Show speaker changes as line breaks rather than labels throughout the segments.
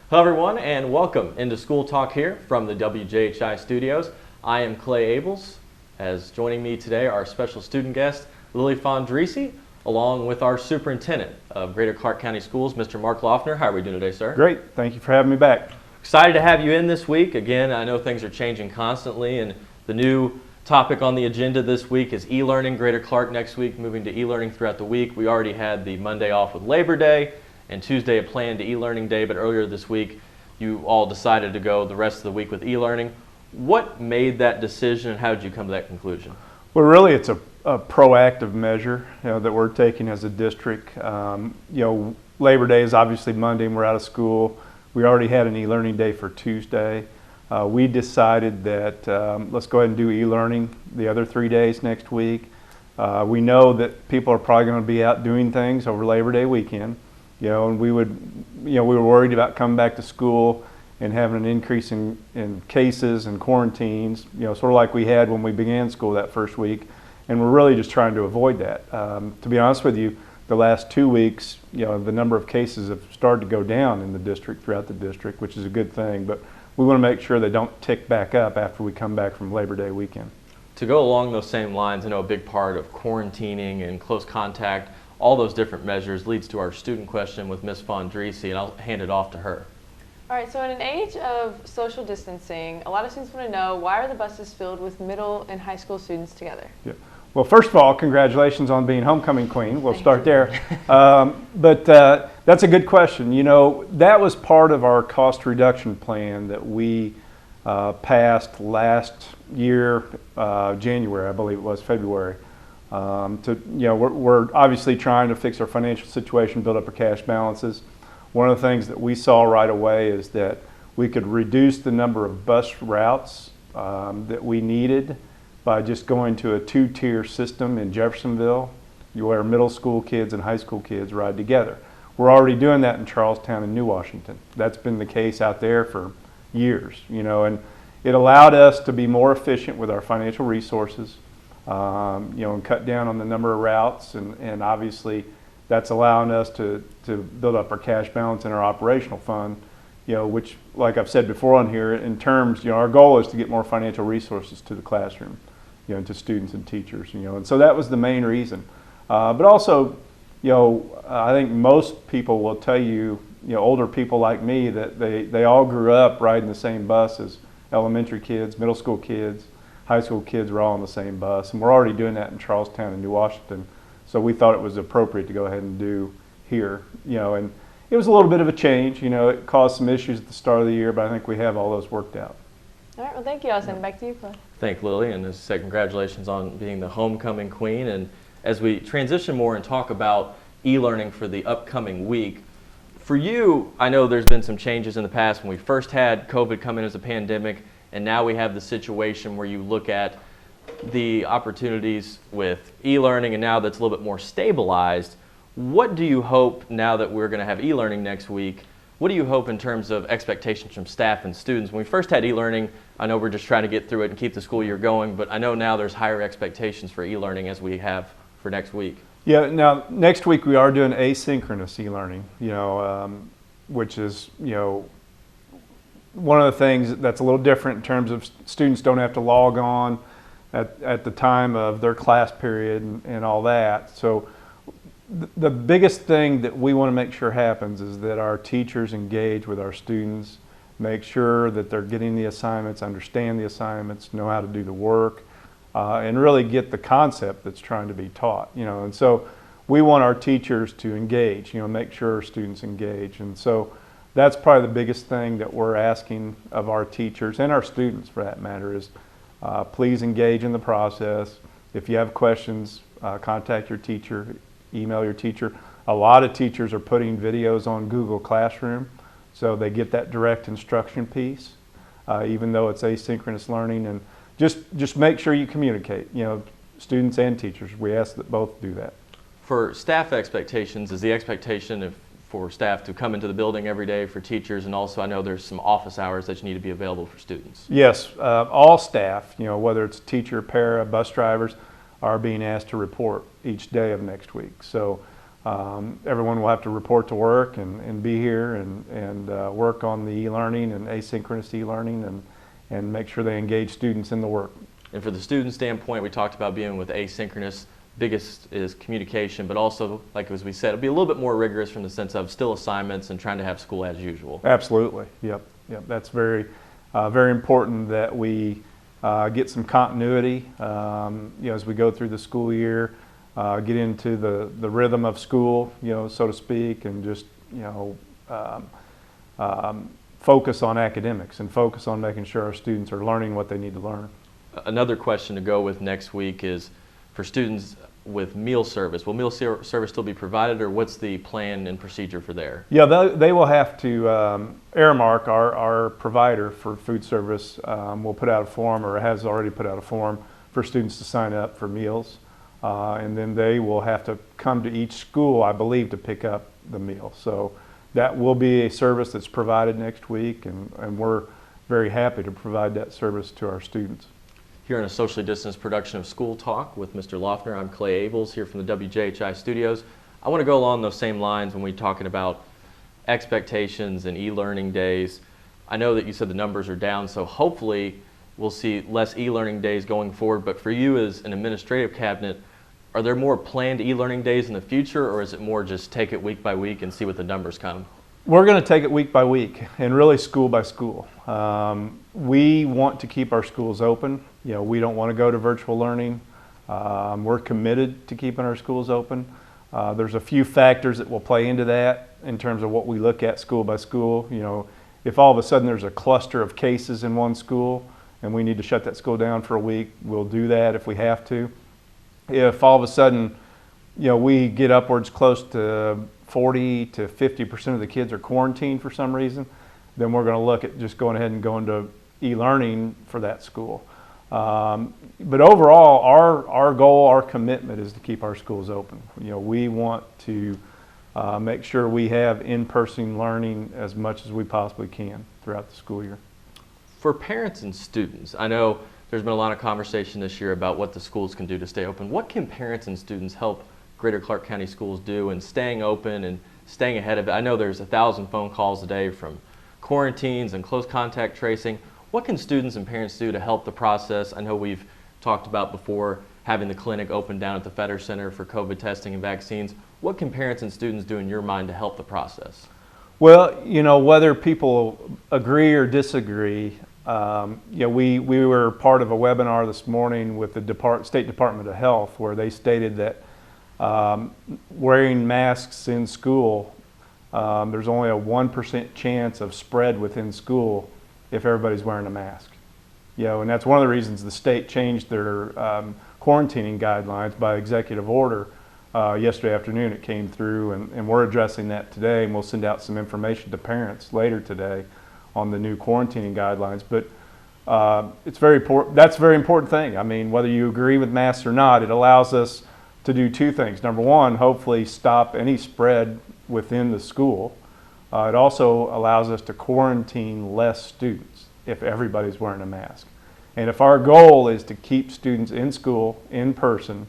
Hello everyone and welcome into School Talk here from the WJHI studios. I am Clay Abels. As joining me today are our special student guest, Lily Fondrisi, along with our superintendent of Greater Clark County Schools, Mr. Mark Laughner. How are we doing today, sir?
Great. Thank you for having me back.
Excited to have you in this week. Again, I know things are changing constantly, and the new topic on the agenda this week is e-learning. Greater Clark next week, moving to e-learning throughout the week. We already had the Monday off with Labor Day, and Tuesday a planned e-learning day, but earlier this week you all decided to go the rest of the week with e-learning. What made that decision and how did you come to that conclusion?
Well, really it's a proactive measure that we're taking as a district. Labor Day is obviously Monday and we're out of school. We already had an e-learning day for Tuesday. We decided that let's go ahead and do e-learning the other 3 days next week. We know that people are probably going to be out doing things over Labor Day weekend. And we were worried about coming back to school and having an increase in cases and quarantines, sort of like we had when we began school that first week. And we're really just trying to avoid that. To be honest with you, the last 2 weeks, the number of cases have started to go down in the district, throughout the district, which is a good thing. But we want to make sure they don't tick back up after we come back from Labor Day weekend.
To go along those same lines, I know a big part of quarantining and close contact, all those different measures leads to our student question with Ms. Fondrisi, and I'll hand it off to her.
All right, so in an age of social distancing, a lot of students want to know, why are the buses filled with middle and high school students together?
Yeah. Well, first of all, congratulations on being homecoming queen. We'll start there. But that's a good question. That was part of our cost reduction plan that we passed last year, January, I believe it was, February. We're obviously trying to fix our financial situation, build up our cash balances. One of the things that we saw right away is that we could reduce the number of bus routes that we needed by just going to a two-tier system in Jeffersonville, where middle school kids and high school kids ride together. We're already doing that in Charlestown and New Washington. That's been the case out there for years, and it allowed us to be more efficient with our financial resources. And cut down on the number of routes, and obviously that's allowing us to build up our cash balance in our operational fund, which, like I've said before on here, in terms, our goal is to get more financial resources to the classroom, and to students and teachers, and so that was the main reason. But also, I think most people will tell you, older people like me, that they all grew up riding the same bus as elementary kids, middle school kids, high school kids were all on the same bus, and we're already doing that in Charlestown and New Washington. So we thought it was appropriate to go ahead and do here, and it was a little bit of a change. It caused some issues at the start of the year, but I think we have all those worked out.
All right, well, thank you. I'll send it back to you, Clay.
Thank Lily, and as I said, congratulations on being the homecoming queen. And as we transition more and talk about e-learning for the upcoming week, for you, I know there's been some changes in the past when we first had COVID come in as a pandemic, and now we have the situation where you look at the opportunities with e-learning, and now that's a little bit more stabilized. What do you hope, now that we're going to have e-learning next week, what do you hope in terms of expectations from staff and students? When we first had e-learning, I know we're just trying to get through it and keep the school year going, but I know now there's higher expectations for e-learning as we have for next week.
Yeah, now next week we are doing asynchronous e-learning, which is, one of the things that's a little different in terms of students don't have to log on at the time of their class period and all that. So the biggest thing that we want to make sure happens is that our teachers engage with our students, make sure that they're getting the assignments, understand the assignments, know how to do the work, and really get the concept that's trying to be taught. And so we want our teachers to engage, make sure our students engage. And so that's probably the biggest thing that we're asking of our teachers and our students, for that matter, is please engage in the process. If you have questions, contact your teacher, email your teacher. A lot of teachers are putting videos on Google Classroom, so they get that direct instruction piece, even though it's asynchronous learning. And just make sure you communicate, students and teachers. We ask that both do that.
For staff expectations, is the expectation for staff to come into the building every day, for teachers, and also I know there's some office hours that you need to be available for students?
Yes, all staff, whether it's teacher, para, bus drivers, are being asked to report each day of next week. So Everyone will have to report to work and be here and work on the e-learning and asynchronous e-learning and make sure they engage students in the work.
And for the student standpoint, we talked about being with asynchronous. Biggest is communication, but also, like as we said, it'll be a little bit more rigorous from the sense of still assignments and trying to have school as usual.
Absolutely. Yep. That's very, very important that we get some continuity, as we go through the school year, get into the rhythm of school, so to speak, and just, focus on academics and focus on making sure our students are learning what they need to learn.
Another question to go with next week is for students with meal service. Will meal service still be provided, or what's the plan and procedure for there?
Yeah, they will have to, Aramark, our provider for food service, will put out a form, or has already put out a form for students to sign up for meals. And then they will have to come to each school, I believe, to pick up the meal. So that will be a service that's provided next week, and we're very happy to provide that service to our students.
Here in a socially distanced production of School Talk with Mr. Laughner, I'm Clay Abels here from the WJHI studios. I want to go along those same lines when we're talking about expectations and e-learning days. I know that you said the numbers are down, so hopefully we'll see less e-learning days going forward, but for you as an administrative cabinet, are there more planned e-learning days in the future, or is it more just take it week by week and see what the numbers come?
We're going to take it week by week and really school by school. We want to keep our schools open. We don't want to go to virtual learning. We're committed to keeping our schools open. There's a few factors that will play into that in terms of what we look at school by school. If all of a sudden there's a cluster of cases in one school and we need to shut that school down for a week, we'll do that if we have to. If all of a sudden, we get upwards close to 40 to 50% of the kids are quarantined for some reason, then we're going to look at just going ahead and going to e-learning for that school. But overall, our goal, our commitment is to keep our schools open. We want to make sure we have in-person learning as much as we possibly can throughout the school year.
For parents and students, I know there's been a lot of conversation this year about what the schools can do to stay open. What can parents and students help Greater Clark County schools do in staying open and staying ahead of it? I know there's 1,000 phone calls a day from quarantines and close contact tracing. What can students and parents do to help the process? I know we've talked about before having the clinic open down at the Fetter Center for COVID testing and vaccines. What can parents and students do in your mind to help the process?
Well, whether people agree or disagree, we were part of a webinar this morning with the State Department of Health where they stated that wearing masks in school, there's only a 1% chance of spread within school if everybody's wearing a mask. And that's one of the reasons the state changed their quarantining guidelines by executive order yesterday afternoon. It came through, and we're addressing that today, and we'll send out some information to parents later today on the new quarantining guidelines. But it's very important. That's a very important thing. I mean, whether you agree with masks or not, it allows us to do two things. Number one, hopefully stop any spread within the school. It also allows us to quarantine less students if everybody's wearing a mask. And if our goal is to keep students in school in person,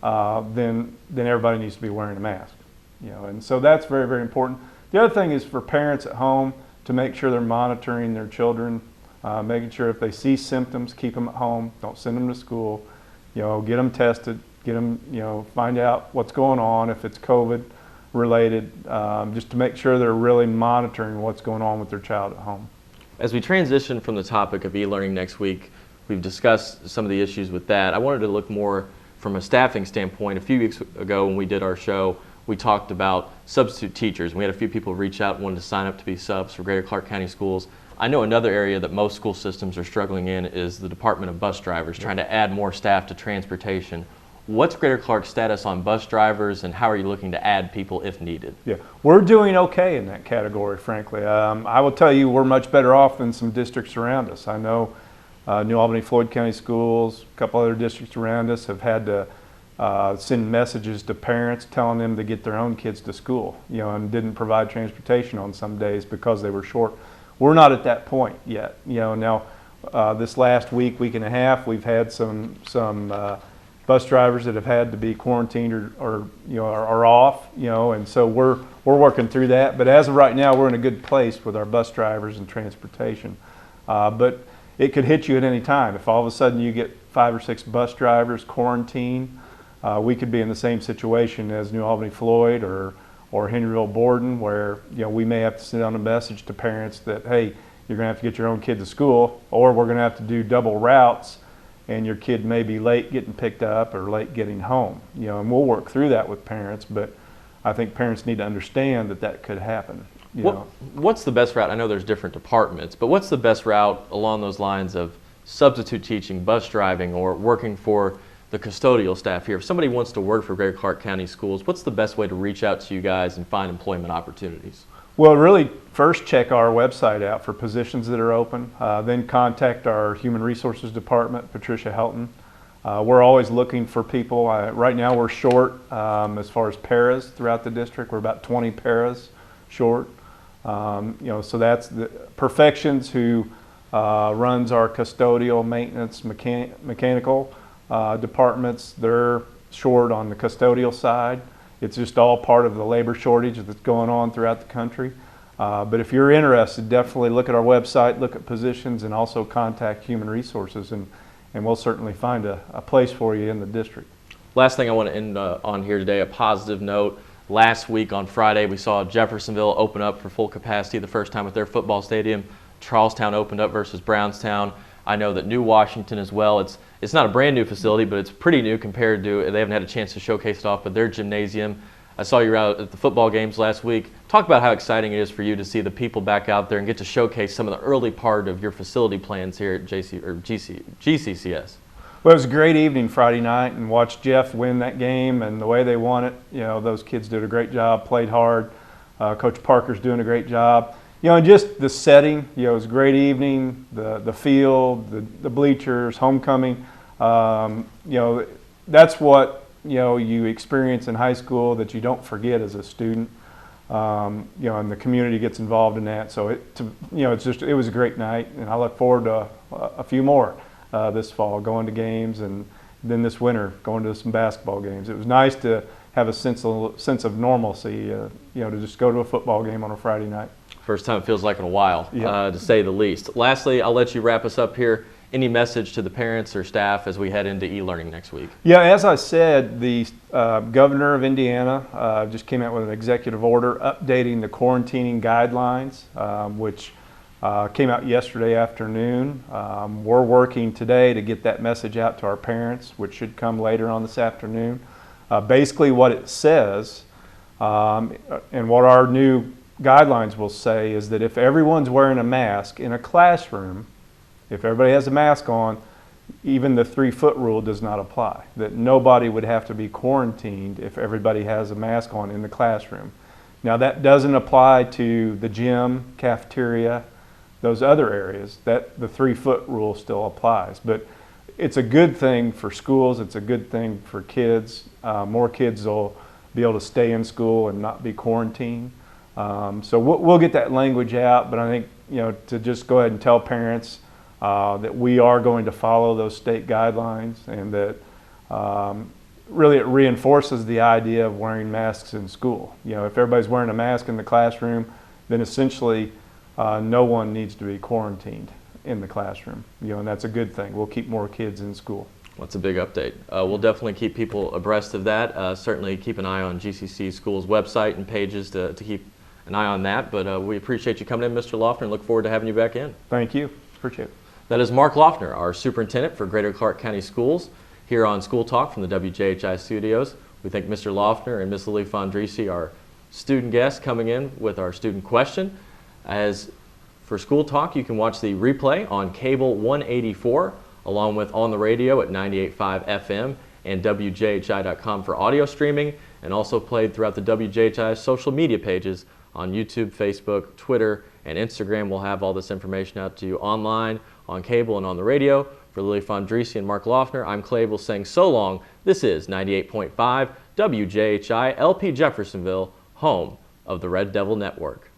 then everybody needs to be wearing a mask. And so that's very, very important. The other thing is for parents at home to make sure they're monitoring their children, making sure if they see symptoms, keep them at home, don't send them to school, get them tested, get them, find out what's going on, if it's COVID related, just to make sure they're really monitoring what's going on with their child at home.
As we transition from the topic of e-learning next week, we've discussed some of the issues with that. I wanted to look more from a staffing standpoint. A few weeks ago when we did our show, we talked about substitute teachers. We had a few people reach out and wanted to sign up to be subs for Greater Clark County schools. I know another area that most school systems are struggling in is the Department of Bus Drivers, trying to add more staff to transportation. What's Greater Clark's status on bus drivers, and how are you looking to add people if needed? Yeah,
we're doing okay in that category, frankly. I will tell you we're much better off than some districts around us. I know New Albany, Floyd County Schools, a couple other districts around us have had to send messages to parents telling them to get their own kids to school, and didn't provide transportation on some days because they were short. We're not at that point yet. Now this last week and a half, we've had some bus drivers that have had to be quarantined or are off, and so we're working through that. But as of right now, we're in a good place with our bus drivers and transportation. But it could hit you at any time. If all of a sudden you get 5 or 6 bus drivers quarantined, we could be in the same situation as New Albany Floyd or Henryville Borden, where we may have to send out a message to parents that, hey, you're going to have to get your own kid to school, or we're going to have to do double routes, and your kid may be late getting picked up or late getting home. And we'll work through that with parents, but I think parents need to understand that could happen.
What's the best route? I know there's different departments, but what's the best route along those lines of substitute teaching, bus driving, or working for the custodial staff here? If somebody wants to work for Greater Clark County Schools, what's the best way to reach out to you guys and find employment opportunities?
Well, really, first check our website out for positions that are open. Then contact our Human Resources Department, Patricia Helton. We're always looking for people. Right now we're short as far as paras throughout the district. We're about 20 paras short. So that's the Perfections, who runs our custodial, maintenance, mechanical departments. They're short on the custodial side. It's just all part of the labor shortage that's going on throughout the country. But if you're interested, definitely look at our website, look at positions, and also contact Human Resources, and we'll certainly find a place for you in the district.
Last thing I want to end on here today, a positive note. Last week on Friday, we saw Jeffersonville open up for full capacity the first time with their football stadium. Charlestown opened up versus Brownstown. I know that New Washington as well. It's not a brand new facility, but it's pretty new compared to, they haven't had a chance to showcase it off, but their gymnasium. I saw you were out at the football games last week. Talk about how exciting it is for you to see the people back out there and get to showcase some of the early part of your facility plans here at GCCS.
Well, it was a great evening Friday night, and watched Jeff win that game and the way they won it. Those kids did a great job, played hard. Coach Parker's doing a great job. And just the setting, it was a great evening, the field, the bleachers, homecoming. That's what, you experience in high school that you don't forget as a student. And the community gets involved in that. So it was a great night, and I look forward to a few more this fall, going to games, and then this winter going to some basketball games. It was nice to have a sense of normalcy, to just go to a football game on a Friday night.
First time it feels like in a while,
Yeah.
to say the least. Lastly, I'll let you wrap us up here. Any message to the parents or staff as we head into e-learning next week?
Yeah, as I said, the governor of Indiana just came out with an executive order updating the quarantining guidelines, which came out yesterday afternoon. We're working today to get that message out to our parents, which should come later on this afternoon. Basically what it says, and what our new guidelines will say, is that if everyone's wearing a mask in a classroom, if everybody has a mask on, even the 3-foot rule does not apply. That nobody would have to be quarantined if everybody has a mask on in the classroom. Now that doesn't apply to the gym, cafeteria, those other areas. That the 3-foot rule still applies. But it's a good thing for schools. It's a good thing for kids. More kids will be able to stay in school and not be quarantined. So we'll get that language out, but I think to just go ahead and tell parents that we are going to follow those state guidelines, and that really it reinforces the idea of wearing masks in school. If everybody's wearing a mask in the classroom, then essentially no one needs to be quarantined in the classroom. And that's a good thing. We'll keep more kids in school.
That's a big update. We'll definitely keep people abreast of that. Certainly keep an eye on GCC Schools website and pages to keep an eye on that. But we appreciate you coming in, Mr. Laughner, and look forward to having you back in.
Thank you. Appreciate it.
That is Mark Laughner, our superintendent for Greater Clark County Schools, here on School Talk from the WJHI studios. We thank Mr. Laughner and Ms. Lily Fondrisi, our student guests, coming in with our student question. As for School Talk, you can watch the replay on cable 184, along with on the radio at 98.5 FM and WJHI.com for audio streaming, and also played throughout the WJHI social media pages on YouTube, Facebook, Twitter, and Instagram. We'll have all this information out to you online, on cable, and on the radio. For Lily Fondrisi and Mark Laughner, I'm Clay. We'll saying so long. This is 98.5 WJHI LP Jeffersonville, home of the Red Devil Network.